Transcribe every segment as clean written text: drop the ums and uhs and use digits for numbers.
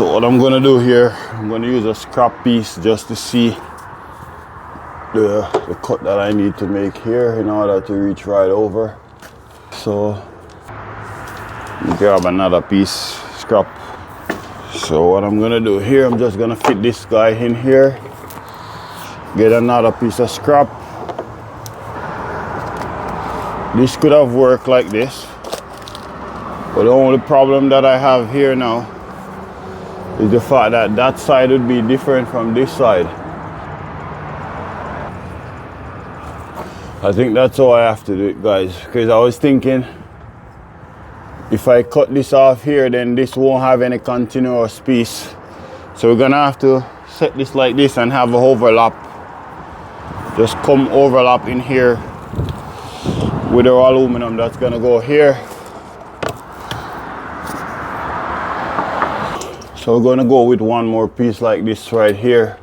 So what I'm gonna do here, I'm gonna use a scrap piece just to see the cut that I need to make here in order to reach right over. So grab another piece, scrap. So what I'm gonna do here, I'm just gonna fit this guy in here, get another piece of scrap. This could have worked like this, but the only problem that I have here now is the fact that that side would be different from this side. I think that's how I have to do it, guys, because I was thinking if I cut this off here, then this won't have any continuous piece. So we're gonna have to set this like this and have an overlap. Just come overlap in here with our aluminum that's gonna go here. So we're gonna go with one more piece like this right here.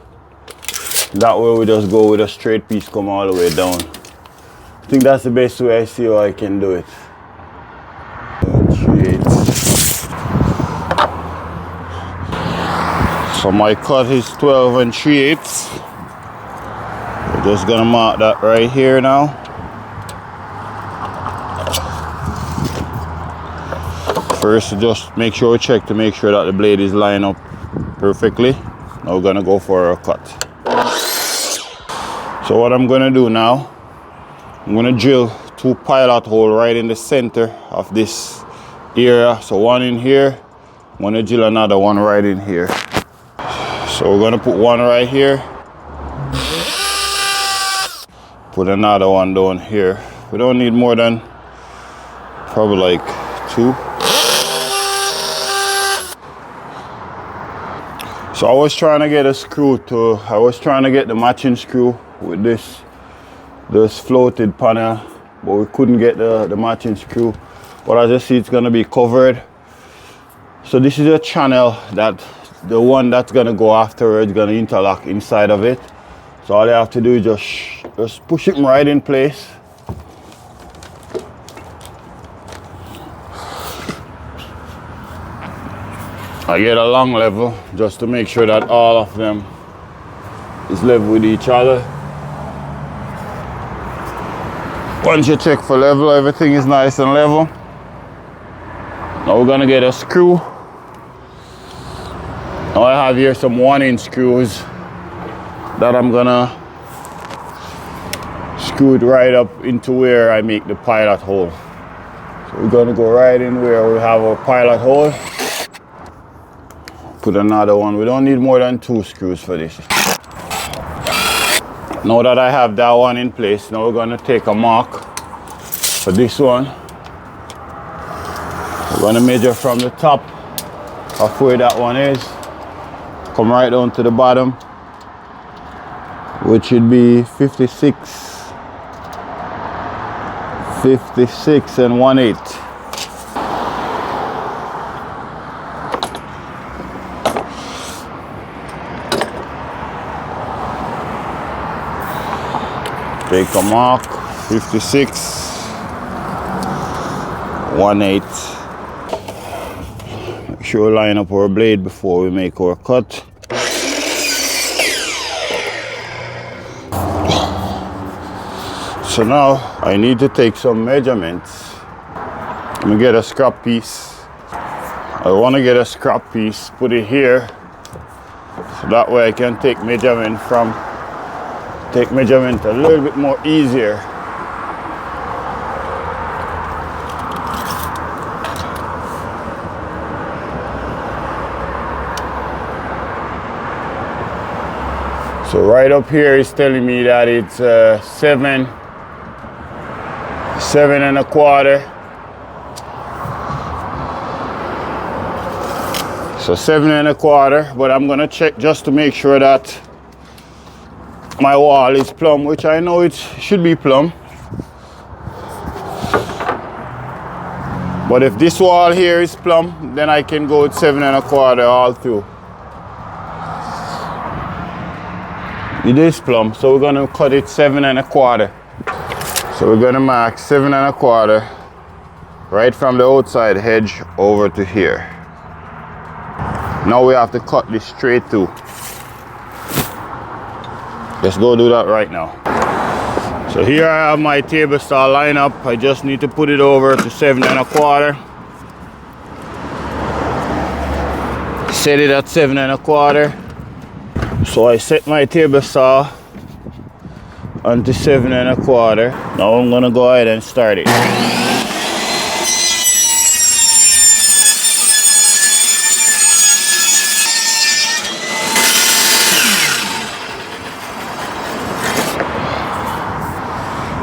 That way we just go with a straight piece, come all the way down. I think that's the best way I see how I can do it. 3/8. So my cut is 12 3/8. We're just gonna mark that right here now. First, just make sure we check to make sure that the blade is lined up perfectly. Now we're gonna go for a cut. So what I'm gonna do now, I'm gonna drill 2 pilot holes right in the center of this area. So one in here, I'm gonna drill another one right in here. So we're gonna put one right here, put another one down here. We don't need more than probably like 2. So I was trying to get a screw I was trying to get the matching screw with this floated panel, but we couldn't get the matching screw. But as you see, it's gonna be covered. So this is a channel that the one that's gonna go afterwards gonna interlock inside of it. So all you have to do is just push it right in place. I get a long level just to make sure that all of them is level with each other. Once you check for level, everything is nice and level. Now we're gonna get a screw. Now I have here some 1-inch screws that I'm gonna screw it right up into where I make the pilot hole. So we're gonna go right in where we have our pilot hole. Put another one. We don't need more than 2 screws for this. Now that I have that one in place, now we're gonna take a mark for this one. We're gonna measure from the top of where that one is. Come right down to the bottom, which should be 56 1/8. Take a mark, 56 1/8. Make sure we line up our blade before we make our cut. So now I need to take some measurements. I'm gonna get a scrap piece. I want to get a scrap piece, put it here, so that way I can take measurement a little bit more easier. So right up here is telling me that it's 7 1/4. So 7 1/4, but I'm gonna check just to make sure that my wall is plumb, which I know it should be plumb. But if this wall here is plumb, then I can go with 7 1/4 all through. It is plumb, so we're gonna cut it 7 1/4. So we're gonna mark 7 1/4 right from the outside edge over to here. Now we have to cut this straight too. Let's go do that right now. So here I have my table saw line up. I just need to put it over to 7 1/4. Set it at 7 1/4. So I set my table saw onto 7 1/4. Now I'm gonna go ahead and start it.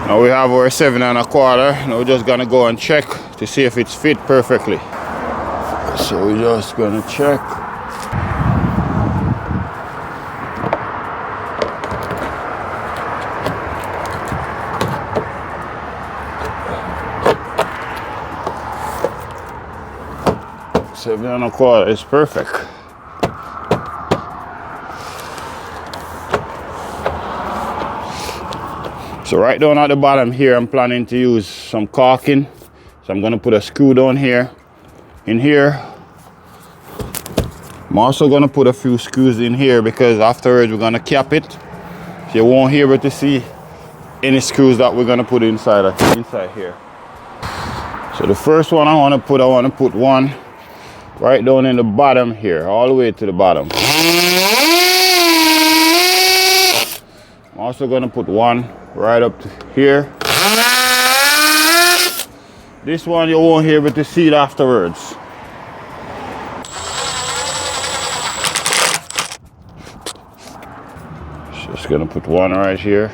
Now we have our 7 1/4. Now we're just gonna go and check to see if it's fit perfectly. So we're just gonna check. Seven and a quarter is perfect. So right down at the bottom here, I'm planning to use some caulking. So I'm gonna put a screw down here. In here, I'm also gonna put a few screws in here because afterwards we're gonna cap it. So you won't be able to see any screws that we're gonna put inside here. So the first one I wanna put one right down in the bottom here, all the way to the bottom. I'm also gonna put one right up to here. This one you won't be able to see it afterwards. Just gonna put one right here.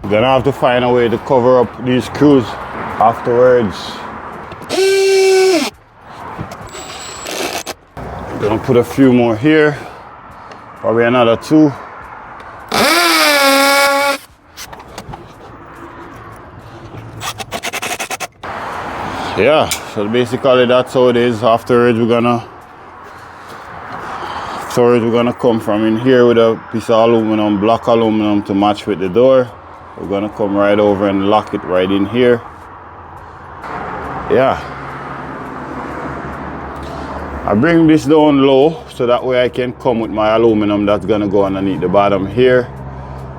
We're gonna have to find a way to cover up these screws afterwards. I'm gonna put a few more here, probably another 2. Yeah, so basically that's how it is. Afterwards we're gonna come from in here with a piece of aluminum, block aluminum to match with the door. We're gonna come right over and lock it right in here. Yeah, I bring this down low so that way I can come with my aluminum that's gonna go underneath the bottom here.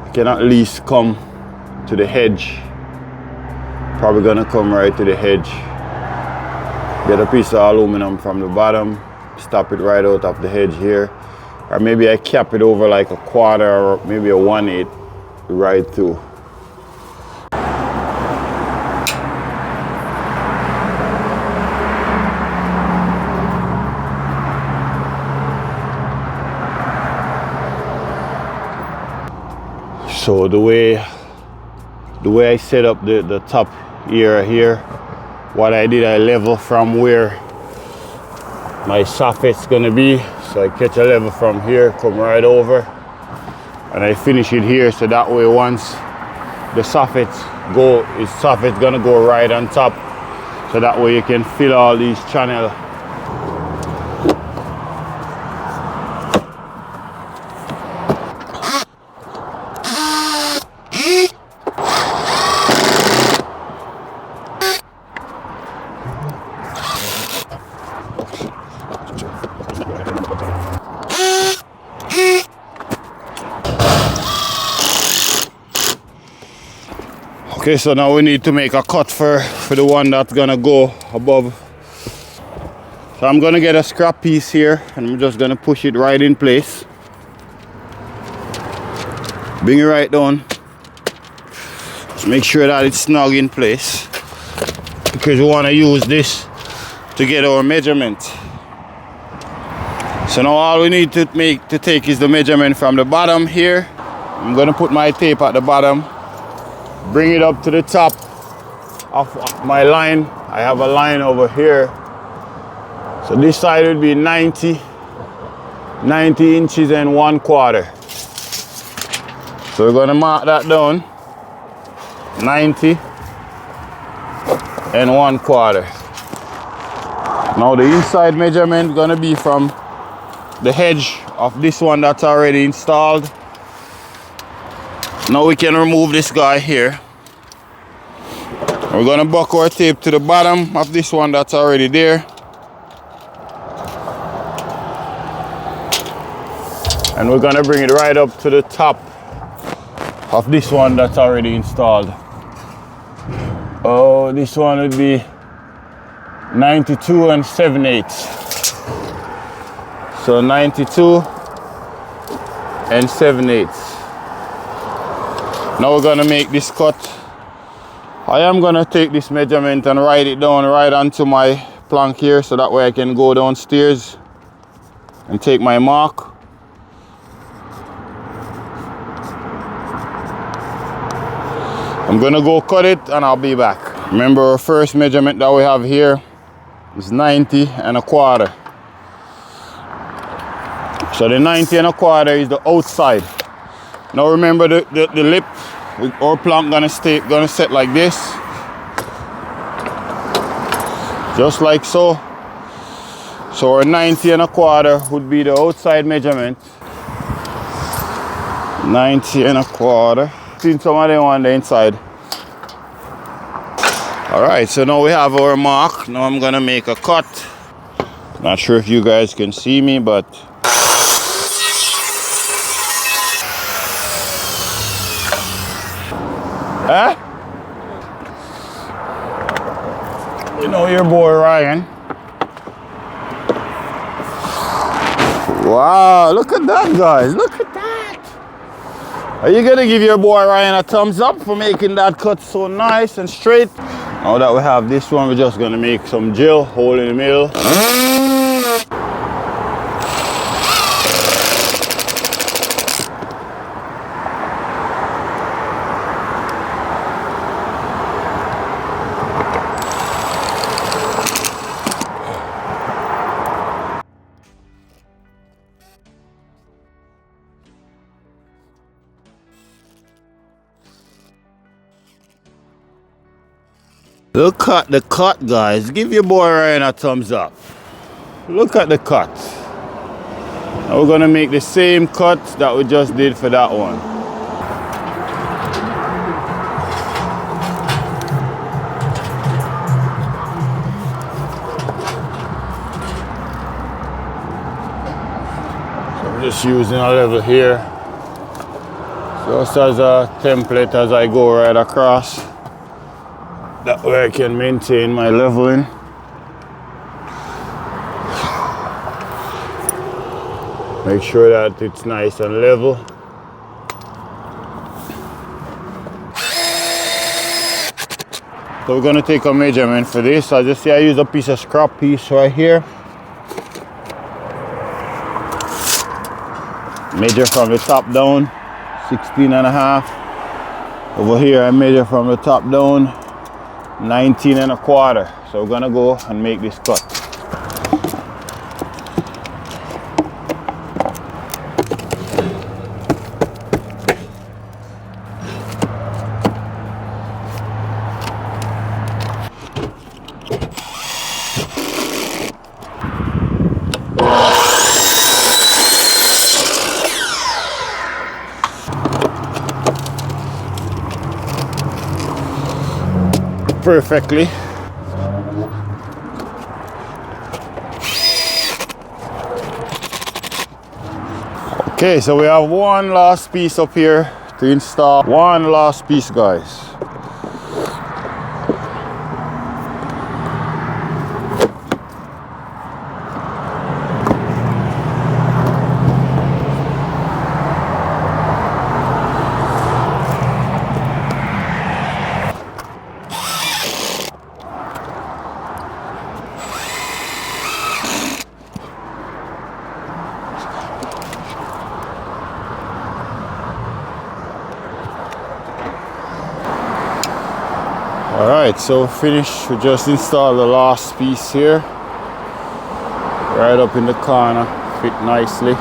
I can at least come to the hedge. Probably gonna come right to the hedge. Get a piece of aluminum from the bottom, stop it right out of the hedge here. Or maybe I cap it over like a 1/4 or maybe a 1/8 right through. So the way I set up the top ear here, what I did, I level from where my soffit's gonna be. So I catch a level from here, come right over, and I finish it here. So that way, once the soffit's gonna go right on top. So that way you can fill all these channels. Okay, so now we need to make a cut for the one that's gonna go above. So I'm gonna get a scrap piece here and I'm just gonna push it right in place. Bring it right down. Just make sure that it's snug in place because we wanna use this to get our measurement. So now all we need to take is the measurement from the bottom here. I'm gonna put my tape at the bottom. Bring it up to the top of my line. I have a line over here. So this side would be 90 inches and 1/4. So we're gonna mark that down. 90 and 1/4. Now the inside measurement is gonna be from the edge of this one that's already installed. Now we can remove this guy here. We're gonna buck our tape to the bottom of this one that's already there. And we're gonna bring it right up to the top of this one that's already installed. Oh, this one would be 92 and 7/8. So 92 and 7/8. Now we're gonna make this cut. I am gonna take this measurement and write it down right onto my plank here, so that way I can go downstairs and take my mark. I'm gonna go cut it and I'll be back. Remember, our first measurement that we have here is 90 and a quarter. So the 90 and a quarter is the outside. Now remember the lip, our plank gonna set like this. Just like so. So our 90 and a quarter would be the outside measurement. 90 and a quarter. Seen some of them on the inside. Alright, so now we have our mark. Now I'm gonna make a cut. Not sure if you guys can see me, but huh? You know your boy Ryan. Wow, look at that, guys. Look at that. Are you gonna give your boy Ryan a thumbs up for making that cut so nice and straight? Now that we have this one, we're just gonna make some drill, hole in the middle. Look at the cut, guys. Give your boy Ryan a thumbs up. Look at the cut. Now we're gonna make the same cut that we just did for that one. So I'm just using a level here, just as a template as I go right across. That way I can maintain my leveling. Make sure that it's nice and level. So we're gonna take a measurement for this. As you see, I use a piece of scrap piece right here. Measure from the top down, 16.5. Over here I measure from the top down, 19 and a quarter. So we're gonna go and make this cut. Perfectly. Okay, so we have one last piece up here to install. One last piece, guys. Alright, so finished. We just installed the last piece here. Right up in the corner, fit nicely.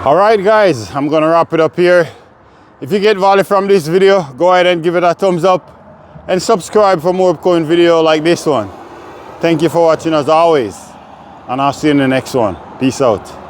All right, guys, I'm gonna wrap it up here. If you get value from this video, go ahead and give it a thumbs up and subscribe for more upcoming video like this one. Thank you for watching as always, and I'll see you in the next one. Peace out.